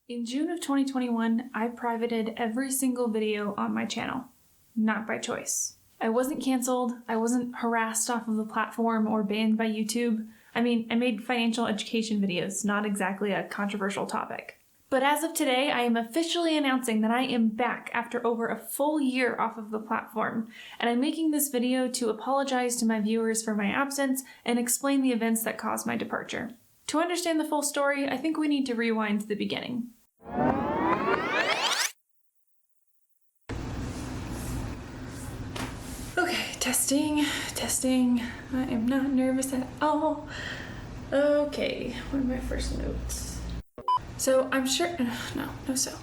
In June of 2021, I privated every single video on my channel, not by choice. I wasn't canceled, I wasn't harassed off of the platform or banned by YouTube. I made financial education videos, not exactly a controversial topic. But as of today, I am officially announcing that I am back after over a full year off of the platform, and I'm making this video to apologize to my viewers for my absence and explain the events that caused my departure. To understand the full story, I think we need to rewind to the beginning. Okay, testing. I am not nervous at all. Okay, what are my first notes? So I'm sure, no so.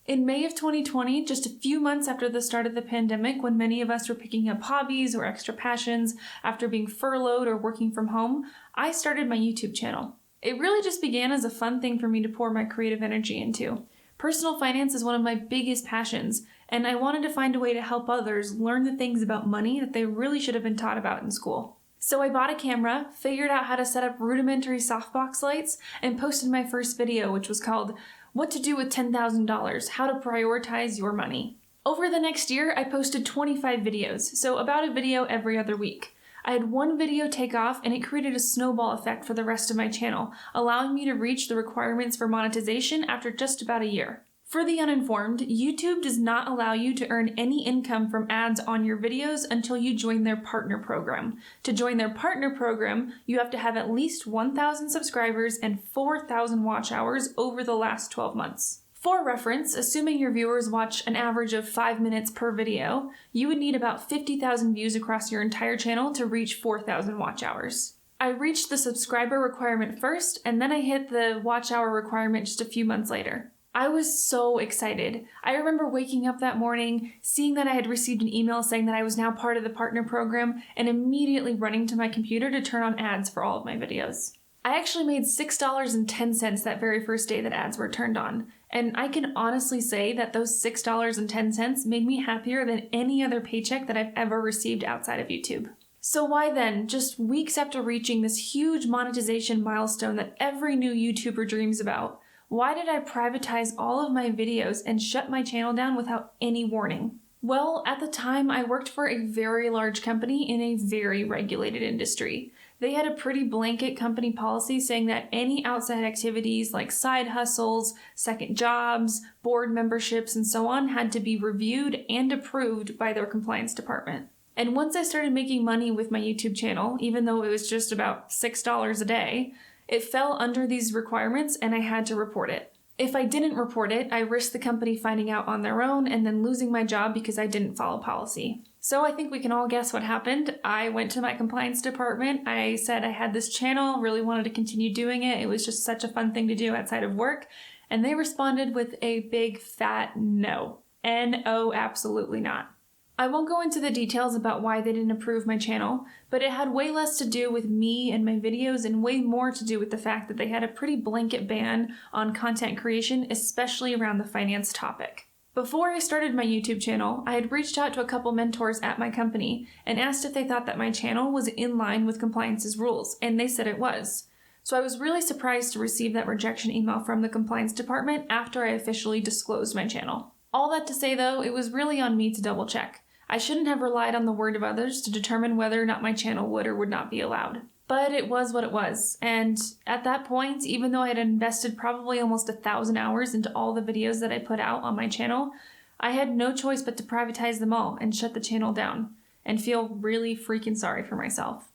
In May of 2020, just a few months after the start of the pandemic, when many of us were picking up hobbies or extra passions after being furloughed or working from home, I started my YouTube channel. It really just began as a fun thing for me to pour my creative energy into. Personal finance is one of my biggest passions, and I wanted to find a way to help others learn the things about money that they really should have been taught about in school. So I bought a camera, figured out how to set up rudimentary softbox lights, and posted my first video, which was called What to Do with $10,000, How to Prioritize Your Money. Over the next year, I posted 25 videos, so about a video every other week. I had one video take off, and it created a snowball effect for the rest of my channel, allowing me to reach the requirements for monetization after just about a year. For the uninformed, YouTube does not allow you to earn any income from ads on your videos until you join their partner program. To join their partner program, you have to have at least 1,000 subscribers and 4,000 watch hours over the last 12 months. For reference, assuming your viewers watch an average of 5 minutes per video, you would need about 50,000 views across your entire channel to reach 4,000 watch hours. I reached the subscriber requirement first, and then I hit the watch hour requirement just a few months later. I was so excited. I remember waking up that morning, seeing that I had received an email saying that I was now part of the partner program, and immediately running to my computer to turn on ads for all of my videos. I actually made $6.10 that very first day that ads were turned on, and I can honestly say that those $6.10 made me happier than any other paycheck that I've ever received outside of YouTube. So why then, just weeks after reaching this huge monetization milestone that every new YouTuber dreams about, why did I privatize all of my videos and shut my channel down without any warning? Well, at the time, I worked for a very large company in a very regulated industry. They had a pretty blanket company policy saying that any outside activities like side hustles, second jobs, board memberships, and so on had to be reviewed and approved by their compliance department. And once I started making money with my YouTube channel, even though it was just about $6 a day, it fell under these requirements and I had to report it. If I didn't report it, I risked the company finding out on their own and then losing my job because I didn't follow policy. So I think we can all guess what happened. I went to my compliance department. I said I had this channel, really wanted to continue doing it. It was just such a fun thing to do outside of work. And they responded with a big fat no. No, absolutely not. I won't go into the details about why they didn't approve my channel, but it had way less to do with me and my videos and way more to do with the fact that they had a pretty blanket ban on content creation, especially around the finance topic. Before I started my YouTube channel, I had reached out to a couple mentors at my company and asked if they thought that my channel was in line with compliance's rules, and they said it was. So I was really surprised to receive that rejection email from the compliance department after I officially disclosed my channel. All that to say though, it was really on me to double check. I shouldn't have relied on the word of others to determine whether or not my channel would or would not be allowed. But it was what it was, and at that point, even though I had invested probably almost 1,000 hours into all the videos that I put out on my channel, I had no choice but to privatize them all and shut the channel down, and feel really freaking sorry for myself.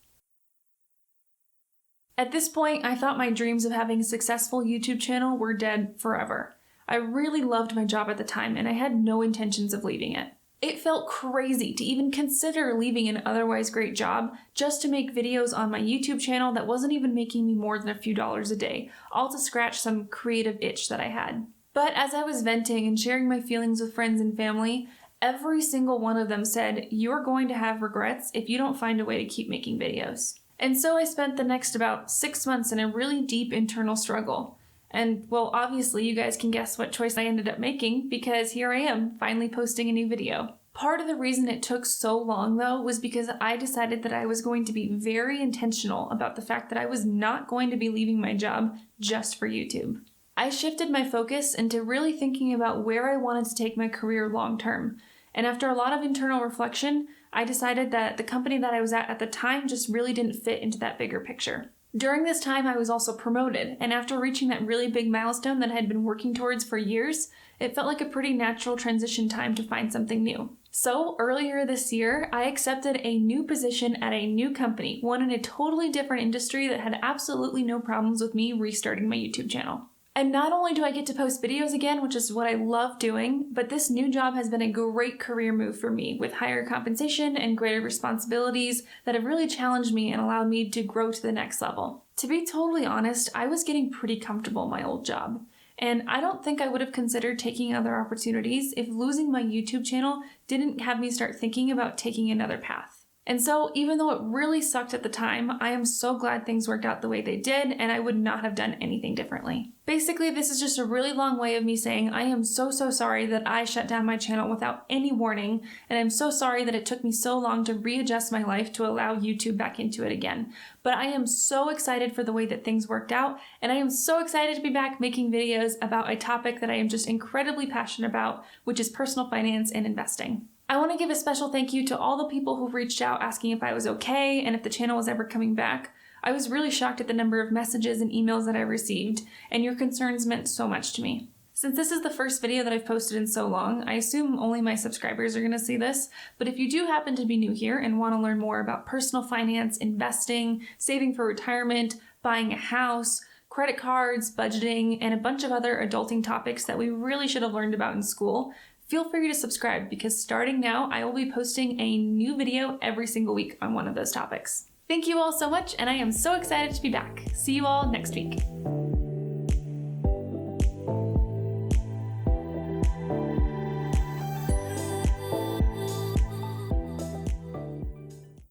At this point, I thought my dreams of having a successful YouTube channel were dead forever. I really loved my job at the time, and I had no intentions of leaving it. It felt crazy to even consider leaving an otherwise great job just to make videos on my YouTube channel that wasn't even making me more than a few dollars a day, all to scratch some creative itch that I had. But as I was venting and sharing my feelings with friends and family, every single one of them said, "You're going to have regrets if you don't find a way to keep making videos." And so I spent the next about 6 months in a really deep internal struggle. And well, obviously you guys can guess what choice I ended up making, because here I am, finally posting a new video. Part of the reason it took so long though was because I decided that I was going to be very intentional about the fact that I was not going to be leaving my job just for YouTube. I shifted my focus into really thinking about where I wanted to take my career long term. And after a lot of internal reflection, I decided that the company that I was at the time just really didn't fit into that bigger picture. During this time, I was also promoted, and after reaching that really big milestone that I had been working towards for years, it felt like a pretty natural transition time to find something new. So earlier this year, I accepted a new position at a new company, one in a totally different industry that had absolutely no problems with me restarting my YouTube channel. And not only do I get to post videos again, which is what I love doing, but this new job has been a great career move for me, with higher compensation and greater responsibilities that have really challenged me and allowed me to grow to the next level. To be totally honest, I was getting pretty comfortable in my old job. And I don't think I would have considered taking other opportunities if losing my YouTube channel didn't have me start thinking about taking another path. And so even though it really sucked at the time, I am so glad things worked out the way they did, and I would not have done anything differently. Basically, this is just a really long way of me saying I am so sorry that I shut down my channel without any warning, and I'm so sorry that it took me so long to readjust my life to allow YouTube back into it again. But I am so excited for the way that things worked out, and I am so excited to be back making videos about a topic that I am just incredibly passionate about, which is personal finance and investing. I want to give a special thank you to all the people who reached out asking if I was okay and if the channel was ever coming back. I was really shocked at the number of messages and emails that I received, and your concerns meant so much to me. Since this is the first video that I've posted in so long, I assume only my subscribers are going to see this, but if you do happen to be new here and want to learn more about personal finance, investing, saving for retirement, buying a house, credit cards, budgeting, and a bunch of other adulting topics that we really should have learned about in school, feel free to subscribe, because starting now, I will be posting a new video every single week on one of those topics. Thank you all so much, and I am so excited to be back. See you all next week.